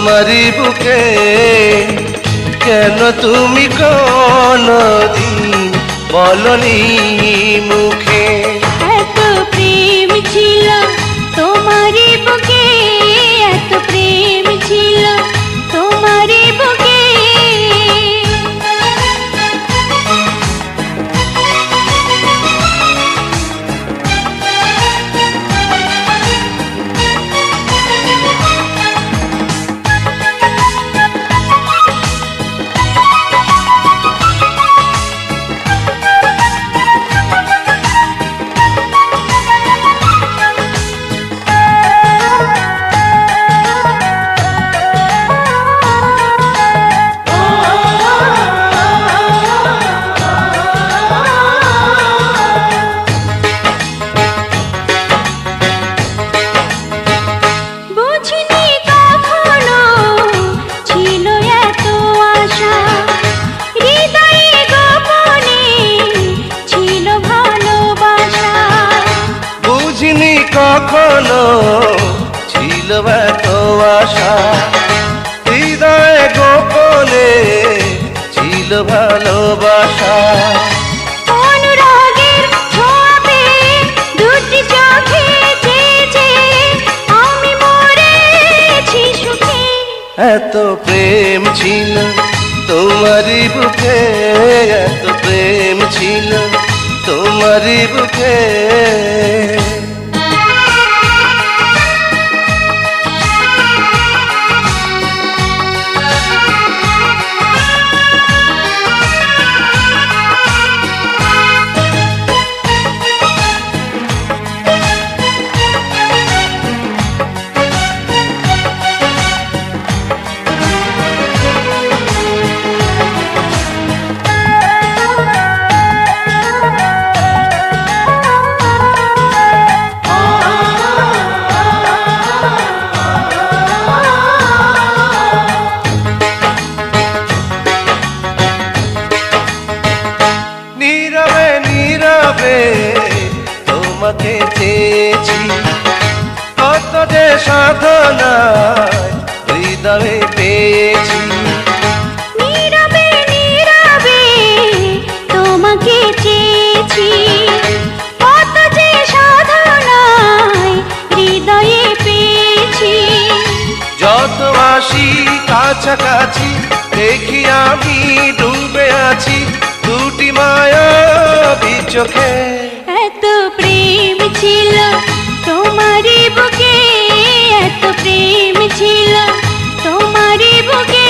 তোমারই বুকে কেন তুমি কোনদিন বলনি মুখে এত প্রেম ছিল তোমারই বুকে এত প্রেম ছিল তোমারই বুকে কখনো ছিল এত আশা হৃদয়ে গোপনে ছিল ভালোবাসা অনুরাগের ছোঁয়া পেয়ে দুটি চোখে চেয়েছে আমি মরেছি সুখে এত প্রেম ছিল তোমারই বুকে এত প্রেম ছিল তোমারই বুকে তোমাকে চেয়েছি কত যে সাধনায় হৃদয়ে পেয়েছি নীরবে নীরবে তোমাকে চেয়েছি কত যে সাধনায় হৃদয়ে পেয়েছি যত আসি কাছাকাছি দেখি আমি ডুবে আছি দুটি মায়াবী চোখে এত প্রেম ছিল তোমারই বুকে এত প্রেম ছিল তোমারই বুকে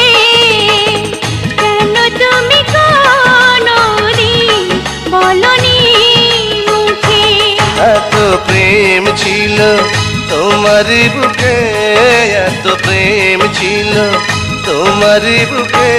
কেন তুমি কোনদিন বলনি মুখে এত প্রেম ছিল তোমারই বুকে এত প্রেম ছিল তোমারই বুকে